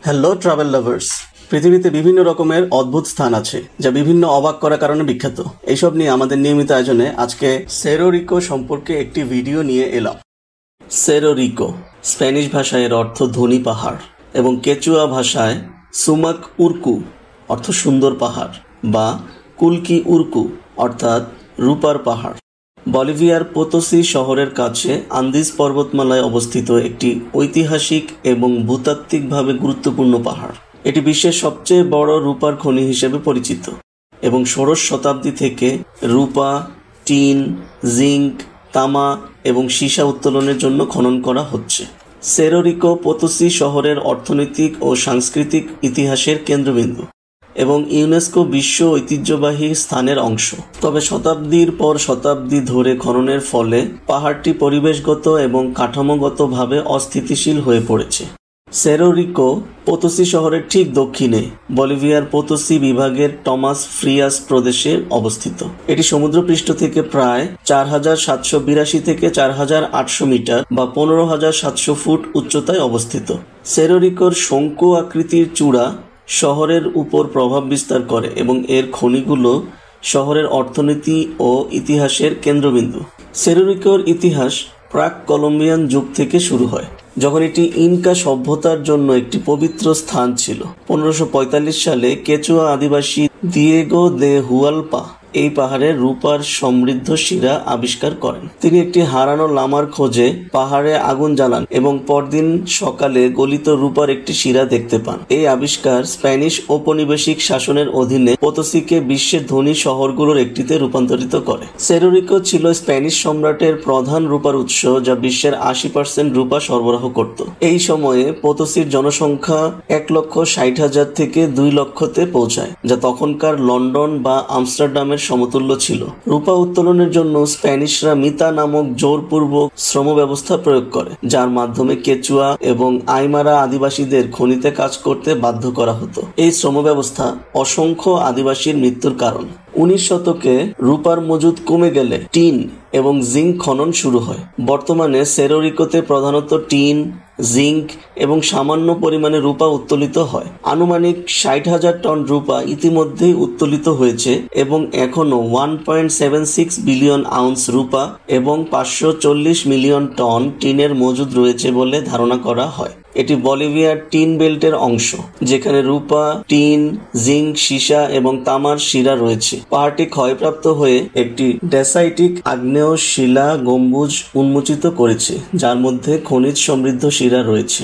Hello travel lovers. পৃথিবীতে বিভিন্ন রকমের অদ্ভুত স্থান আছে যা বিভিন্ন অবাক করার কারণে বিখ্যাত। এইসব নিয়ে আমাদের নিয়মিত আয়োজনে আজকে সেরো রিকো সম্পর্কে একটি ভিডিও নিয়ে এলাম। সেরো রিকো স্প্যানিশ ভাষায় এর অর্থ ধনী পাহাড় এবং কেচুয়া ভাষায় সুমাক উরকু অর্থ সুন্দর পাহাড় বা কুলকি উরকু অর্থাৎ রূপার পাহাড়। বলিভিয়ার পোতোসি শহরের কাছে আন্দিজ পর্বতমালায় অবস্থিত একটি ঐতিহাসিক এবং ভূতাত্ত্বিকভাবে গুরুত্বপূর্ণ পাহাড়। এটি বিশ্বের সবচেয়ে বড় রূপার খনি হিসেবে পরিচিত এবং ষোড়শ শতাব্দী থেকে রূপা, টিন, জিঙ্ক, তামা এবং সীসা উত্তোলনের জন্য খনন করা হচ্ছে। সেরো রিকো পোতোসি শহরের অর্থনৈতিক ও সাংস্কৃতিক ইতিহাসের কেন্দ্রবিন্দু এবং ইউনেস্কো বিশ্ব ঐতিহ্যবাহী স্থানের অংশ। তবে শতাব্দীর পর শতাব্দী ধরে খননের ফলে পাহাড়টি পরিবেশগত এবং কাঠামোগতভাবে অস্থিতিশীল হয়ে পড়েছে। সেরো রিকো পোতোসি শহরের ঠিক দক্ষিণে বলিভিয়ার পোতোসি বিভাগের টমাস ফ্রিয়াস প্রদেশে অবস্থিত। এটি সমুদ্রপৃষ্ঠ থেকে প্রায় 4782 থেকে 4800 মিটার বা 15700 ফুট উচ্চতায় অবস্থিত। সেরো রিকোর শঙ্কু আকৃতির চূড়া শহরের উপর প্রভাব বিস্তার করে এবং এর খনিগুলো শহরের অর্থনীতি ও ইতিহাসের কেন্দ্রবিন্দু। সেরো রিকোর ইতিহাস প্রাক কলম্বিয়ান যুগ থেকে শুরু হয়, যখন এটি ইনকা সভ্যতার জন্য একটি পবিত্র স্থান ছিল। 1545 সালে কেচুয়া আদিবাসী দিয়েগো দে হুয়ালপা এই পাহাড়ে রূপার সমৃদ্ধ শিরা আবিষ্কার করেন। তিনি একটি হারানো লামার খোঁজে পাহাড়ে আগুন জ্বালান এবং পরদিন সকালে গলিত রূপার একটি শিরা দেখতে পান। এই আবিষ্কার স্প্যানিশ ঔপনিবেশিক শাসনের অধীনে পোতোসিকে বিশ্বের ধনী শহরগুলোর একটিতে রূপান্তরিত করে। সেরো রিকো ছিল স্প্যানিশ সম্রাটের প্রধান রূপার উৎস, যা বিশ্বের 80% রূপা সরবরাহ করত। এই সময়ে পোতোসির জনসংখ্যা 1,60,000 থেকে 2 লক্ষতে পৌঁছায়, যা তখনকার লন্ডন বা আমস্টারডামের সমতুল্য ছিল। রূপা উত্তোলনের জন্য স্প্যানিশরা মিতা নামক জোরপূর্বক শ্রম ব্যবস্থা প্রয়োগ করে, যার মাধ্যমে কেচুয়া এবং আইমারা আদিবাসীদের খনিতে কাজ করতে বাধ্য করা হতো। এই শ্রম ব্যবস্থা অসংখ্য আদিবাসীর মৃত্যুর কারণ। 19 শতকে রূপার মজুদ কমে গেলে টিন এবং জিঙ্ক খনন শুরু হয়। বর্তমানে সেরো রিকোতে প্রধানত টিন, জিঙ্ক এবং সামান্য পরিমাণে রূপা উত্তোলিত হয়। আনুমানিক 60,000 টন রূপা ইতিমধ্যেই উত্তোলিত হয়েছে এবং এখনো 1.76 বিলিয়ন আউন্স রূপা এবং 540 মিলিয়ন টন টিনের মজুদ রয়েছে বলে ধারণা করা হয়। এটি বলিভিয়ার টিন বেল্টের অংশ, যেখানে রূপা, টিন, জিঙ্ক, সীসা এবং তামার শিরা রয়েছে। পাহাড়টি ক্ষয়প্রাপ্ত হয়ে একটি ড্যাসাইটিক আগ্নেয় শিলা গম্বুজ উন্মোচিত করেছে, যার মধ্যে খনিজ সমৃদ্ধ শিরা রয়েছে।